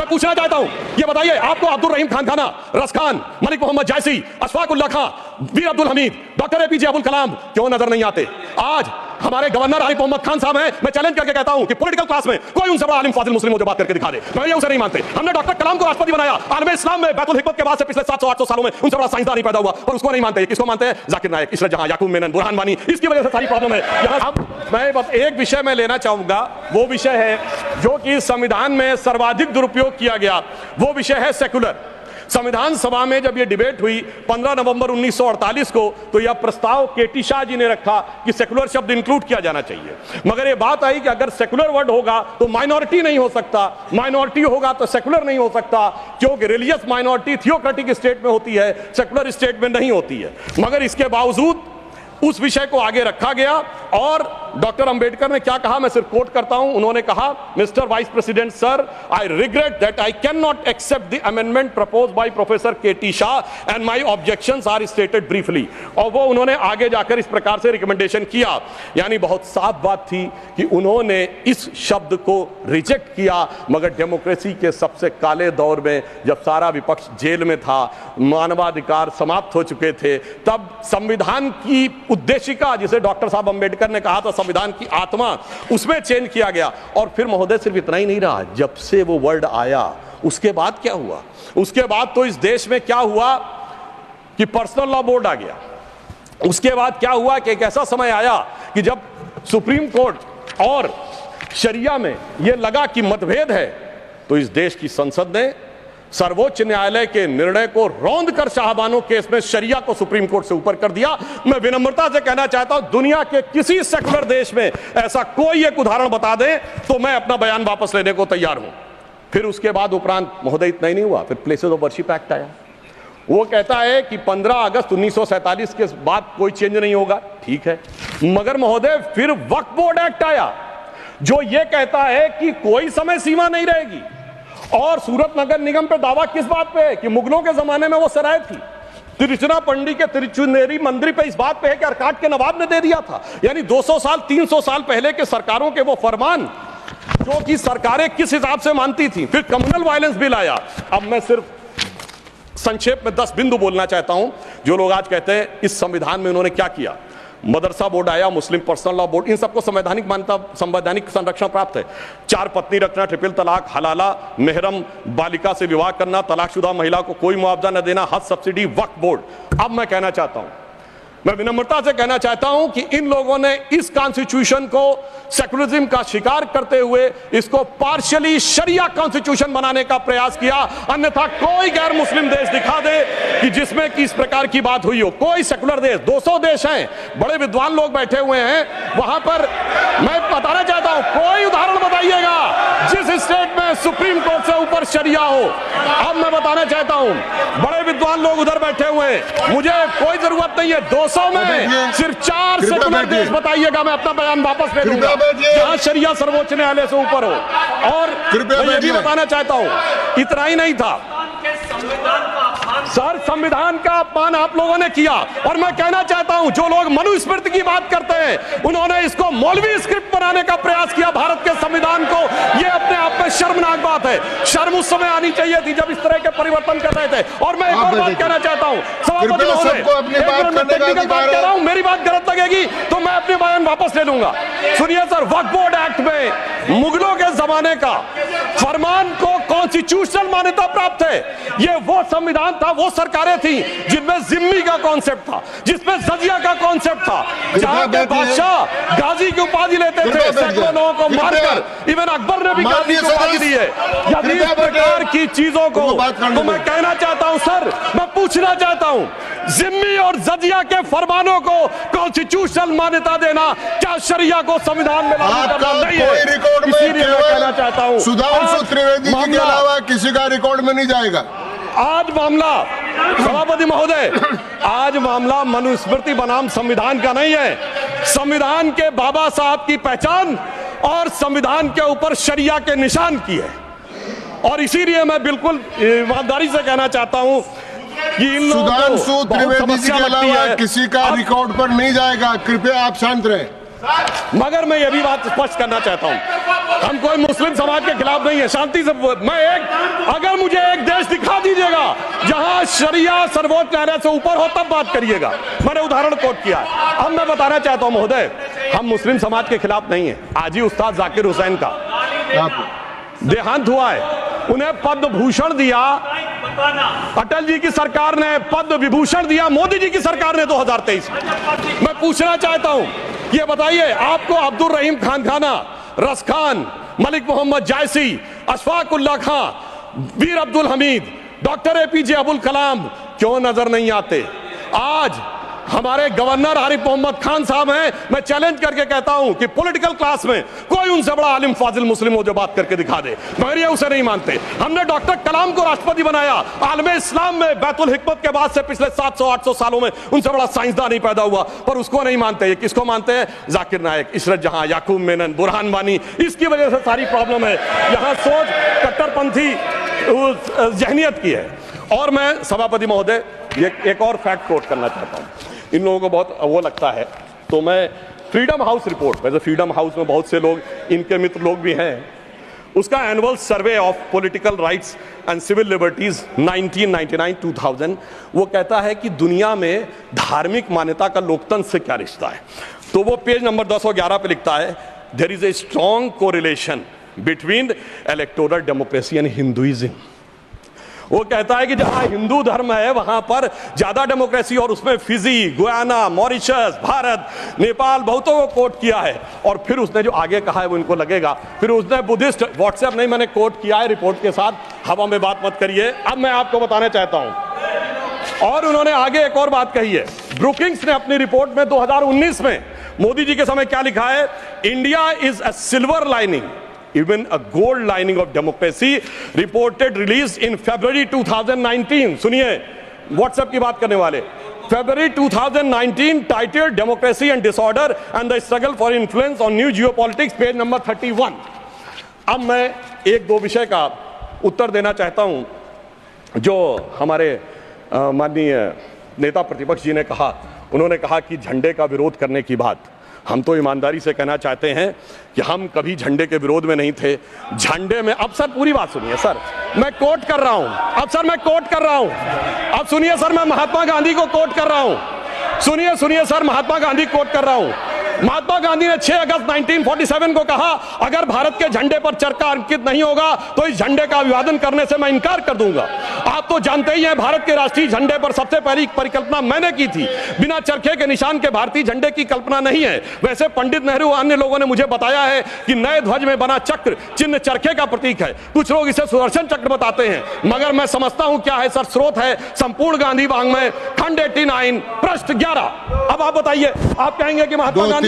मैं पूछना चाहता हूं, ये बताइए आपको अब्दुल रहीम खान खाना, रस खान, मलिक मोहम्मद जायसी, अशफाकुल्लाह खान, वीर अब्दुल हमीद, डॉक्टर एपीजे अब्दुल कलाम क्यों नजर नहीं आते? आज हमारे गवर्नर आरिफ मोहम्मद खान साहब हैं, मैं चैलेंज करके कहता हूं कि पॉलिटिकल क्लास में कोई उनसे बड़ा आलिम फाजिल मुस्लिम हो जो बात करके दिखा दे। मैं ये उसे नहीं मानते। हमने डॉक्टर कलाम को राष्ट्रपति बनाया, आलम इस्लाम में बैतुल हिकमत के बाद से पिछले 700-800 सालों में उनसे बड़ा साइंसदान पैदा हुआ, और उसको नहीं मानते। किसको मानते हैं? जाकिर नायक, इशरत जहां, याकूब मेनन, बुरहान वानी। इसकी वजह से सारी प्रॉब्लम है। अब मैं बस एक विषय में लेना चाहूंगा, वो विषय है जो कि संविधान में सर्वाधिक दुरुपयोग किया गया, वो विषय है सेकुलर। संविधान सभा में जब यह डिबेट हुई 15 नवंबर 1948 को, तो यह प्रस्ताव केटी शाह जी ने रखा कि सेकुलर शब्द इंक्लूड किया जाना चाहिए। मगर यह बात आई कि अगर सेकुलर वर्ड होगा तो माइनॉरिटी नहीं हो सकता, माइनॉरिटी होगा तो सेकुलर नहीं हो सकता, क्योंकि रिलीजियस माइनॉरिटी थियोक्रेटिक स्टेट में होती है, सेकुलर स्टेट में नहीं होती है। मगर इसके बावजूद उस विषय को आगे रखा गया, और डॉक्टर अंबेडकर ने क्या कहा, मैं सिर्फ कोट करता हूं। उन्होंने कहा, mister vice president sir, I regret that I can not accept the amendment proposed by professor KT Shah and my objections are stated briefly. और वो उन्होंने आगे जाकर इस प्रकार से रिकमेंडेशन किया। यानी बहुत साफ बात थी कि उन्होंने इस शब्द को रिजेक्ट किया। मगर डेमोक्रेसी के सबसे काले दौर में, जब सारा विपक्ष जेल में था, मानवाधिकार समाप्त हो चुके थे, तब संविधान की उद्देशिका, जिसे डॉक्टर साहब अंबेडकर ने कहा था संविधान की आत्मा, उसमें चेंज किया गया। और फिर महोदय सिर्फ इतना ही नहीं रहा, जब से वो वर्ड आया उसके बाद क्या हुआ? उसके बाद तो इस देश में क्या हुआ कि पर्सनल लॉ बोर्ड आ गया। उसके बाद क्या हुआ कि एक ऐसा समय आया कि जब सुप्रीम कोर्ट और शरिया में यह लगा कि मतभेद है, तो इस देश की संसद ने सर्वोच्च न्यायालय के निर्णय को रौंद कर शाहबानो केस में शरिया को सुप्रीम कोर्ट से ऊपर कर दिया। मैं विनम्रता से कहना चाहता हूं, दुनिया के किसी सेकुलर देश में ऐसा कोई एक उदाहरण बता दें तो मैं अपना बयान वापस लेने को तैयार हूं। फिर उसके बाद उपरांत महोदय इतना ही नहीं हुआ, फिर प्लेसेस ऑफ वर्शिप एक्ट आया। वो कहता है कि 15 अगस्त 1947 के बाद कोई चेंज नहीं होगा, ठीक है। मगर महोदय फिर वक्फ बोर्ड एक्ट आया, जो ये कहता है कि कोई समय सीमा नहीं रहेगी। और सूरत नगर निगम पे दावा किस बात पे है? कि मुगलों के जमाने में वो सराय थी। तिरुचिरापल्ली के तिरुचुनेरी मंदिर पे इस बात पे है कि अरकाट के नवाब ने दे दिया था। यानी 200 साल 300 साल पहले के सरकारों के वो फरमान, जो कि सरकारें किस हिसाब से मानती थी। फिर कम्युनल वायलेंस बिल आया। अब मैं सिर्फ संक्षेप में 10 बिंदु बोलना चाहता हूं। जो लोग आज कहते हैं इस संविधान में उन्होंने क्या किया, मदरसा बोर्ड आया, मुस्लिम पर्सनल लॉ बोर्ड, इन सबको संवैधानिक मान्यता, संवैधानिक संरक्षण प्राप्त है। 4 पत्नी रखना, ट्रिपल तलाक, हलाला, मेहरम बालिका से विवाह करना, तलाकशुदा महिला को कोई मुआवजा न देना, हज सब्सिडी, वक्फ बोर्ड। अब मैं कहना चाहता हूं, मैं विनम्रता से कहना चाहता हूं कि इन लोगों ने इस कॉन्स्टिट्यूशन को सेकुलरिज्म का शिकार करते हुए इसको पार्शियली शरिया कॉन्स्टिट्यूशन बनाने का प्रयास किया। अन्यथा कोई गैर मुस्लिम देश दिखा दे कि जिसमें कि इस प्रकार की बात हुई हो, कोई सेकुलर देश, 200 देश हैं, बड़े विद्वान लोग बैठे हुए हैं वहां पर। मैं बताना चाहता हूं, कोई उदाहरण बताइएगा जिस स्टेट में सुप्रीम कोर्ट से ऊपर शरिया हो। अब मैं बताना चाहता हूं, बड़े विद्वान लोग उधर बैठे हुए हैं, मुझे कोई जरूरत नहीं है 200 में सिर्फ 4 सेकुलर देश बताइएगा, मैं अपना बयान वापस ले लूंगा जहां शरिया सर्वोच्च न्यायालय से ऊपर हो। और मैं ये भी बताना चाहता हूं, इतना ही नहीं था सर, संविधान का अपमान आप लोगों ने किया। और मैं कहना चाहता हूं, जो लोग मनुस्मृति की बात करते हैं, उन्होंने इसको मौलवी स्क्रिप्ट बनाने का प्रयास किया भारत के संविधान को। यह अपने आप में शर्मनाक बात है। शर्म उस समय आनी चाहिए थी जब इस तरह के परिवर्तन कर रहे थे। और मैं एक और बात कहना चाहता हूं, सभापति महोदय, टेक्निकल बात कह रहा हूं, मेरी बात गलत लगेगी तो मैं अपने बयान वापस ले लूंगा। सुनिए सर, वक्फ बोर्ड एक्ट में मुगलों के जमाने का फरमान को कॉन्स्टिट्यूशनल मान्यता प्राप्त है। यह वो संविधान था, वो सरकारें थी जिनमें जिम्मी का कॉन्सेप्ट था, जिसमें जजिया का कॉन्सेप्ट था, जहां के बादशाह गाजी की उपाधि लेते थे, सैकड़ों लोगों को मारकर। इवन अकबर ने भी गाजी की उपाधि दी है। यदि इस प्रकार की चीजों को, तो मैं कहना चाहता हूं सर, मैं पूछना चाहता हूं, जिम्मी और जजिया के फरमानों को कॉन्स्टिट्यूशनल मान्यता देना क्या शरिया को संविधान में लागू करना नहीं है? इसीलिए मैं कहना चाहता हूं, सुधांशु त्रिवेदी जी के अलावा किसी का रिकॉर्ड में नहीं जाएगा। आज मामला, सभापति महोदय, आज मामला मनुस्मृति बनाम संविधान का नहीं है। संविधान के बाबा साहब की पहचान और संविधान के ऊपर शरिया के निशान की है। और इसीलिए मैं बिल्कुल ईमानदारी से कहना चाहता हूं कि इन लोगों को सुधांशु त्रिवेदी जी के अलावा किसी का रिकॉर्ड पर नहीं जाएगा। कृपया आप शांत रहें। मगर मैं यह भी बात स्पष्ट करना चाहता हूं, हम कोई मुस्लिम समाज के खिलाफ नहीं है, शांति से अगर मुझे एक देश दिखा दीजिएगा जहां शरिया सर्वोच्च न्यायालय से ऊपर हो तब बात करिएगा। मैंने उदाहरण कोट किया। अब मैं बताना चाहता हूं महोदय, हम मुस्लिम समाज के खिलाफ नहीं है। आज ही उस्ताद जाकिर हुसैन का देहांत हुआ है, उन्हें पद्म भूषण दिया, अटल जी की सरकार ने पद्म विभूषण दिया, मोदी जी की सरकार ने 2023 में। मैं पूछना चाहता हूं, ये बताइए आपको अब्दुल रहीम खानखाना, रस खान, मलिक मोहम्मद जायसी, अशफाक उल्लाह खां, वीर अब्दुल हमीद, डॉक्टर एपीजे अबुल कलाम क्यों नजर नहीं आते? आज हमारे गवर्नर आरिफ मोहम्मद खान साहब हैं। मैं चैलेंज करके कहता हूं कि पॉलिटिकल क्लास में कोई उनसे बड़ा आलिम फाजिल मुस्लिम हो जो बात करके दिखा दे, मगर ये उसे नहीं मानते। हमने डॉक्टर कलाम को राष्ट्रपति बनाया, आलमे इस्लाम में बैतुल हिकमत के बाद से पिछले 700-800 सालों में उनसे बड़ा साइंसदान नहीं पैदा हुआ, पर उसको नहीं मानते। ये किसको मानते हैं? जाकिर नायक, इशरत जहां, याकूब मेनन, बुरहान वानी। इसकी वजह से सारी प्रॉब्लम है। यहां सोच कट्टरपंथी जहनियत की है। और मैं सभापति महोदय एक और फैक्ट कोट करना चाहता हूं, इन लोगों को बहुत वो लगता है, तो मैं फ्रीडम हाउस रिपोर्ट, वैसे फ्रीडम हाउस में बहुत से लोग इनके मित्र लोग भी हैं, उसका annual survey of political rights and civil liberties 1999-2000 वो कहता है कि दुनिया में धार्मिक मान्यता का लोकतंत्र से क्या रिश्ता है। तो वो पेज नंबर 211 पे लिखता है, there is a strong correlation between electoral democracy and Hinduism. वो कहता है कि जहां हिंदू धर्म है वहां पर ज्यादा डेमोक्रेसी, और उसमें Fiji, Guyana, Mauritius, Bharat, Nepal बहुतों को कोट किया है। और फिर उसने जो आगे कहा है वो इनको लगेगा, फिर उसने बुद्धिस्ट, व्हाट्सएप नहीं, मैंने कोट किया है रिपोर्ट के साथ, हवा में बात मत करिए। अब मैं आपको बताना चाहता हूं, और उन्होंने आगे एक और बात कही है। ब्रुकिंग्स ने अपनी रिपोर्ट में 2019 में मोदी जी के समय क्या लिखा है? India is a silver lining, even a gold lining of democracy, reported released in February 2019। सुनिए, व्हाट्सएप की बात करने वाले, February 2019 titled Democracy and Disorder and the Struggle for Influence on New Geopolitics, page number 31। अब मैं एक दो विषय का उत्तर देना चाहता हूं जो हमारे माननीय नेता प्रतिपक्ष जी ने कहा। उन्होंने कहा कि झंडे का विरोध करने की बात, हम तो ईमानदारी से कहना चाहते हैं कि हम कभी झंडे के विरोध में नहीं थे। झंडे में, अब सर पूरी बात सुनिए सर, मैं कोट कर रहा हूं, अब सर मैं कोट कर रहा हूं, अब सुनिए सर, मैं महात्मा गांधी को कोट कर रहा हूं, सुनिए सर, महात्मा गांधी कोट कर रहा हूं। महात्मा गांधी ने 6 अगस्त 1947 को कहा, अगर भारत के झंडे पर चरखा अंकित नहीं होगा तो इस झंडे का अभिवादन करने से मैं इनकार कर दूंगा। आप तो जानते ही हैं, भारत के राष्ट्रीय झंडे पर सबसे पहली परिकल्पना मैंने की थी। बिना चरखे के निशान के भारतीय झंडे की कल्पना नहीं है। वैसे पंडित नेहरू और अन्य लोगों ने मुझे बताया है कि नए ध्वज में बना चक्र चिन्ह चरखे का प्रतीक है। कुछ लोग इसे सुदर्शन चक्र बताते हैं, मगर मैं समझता हूं क्या है सर, स्रोत है संपूर्ण गांधी वांग्मय, खंड 89, पृष्ठ 11। अब आप बताइए, आप कहेंगे कि महात्मा गांधी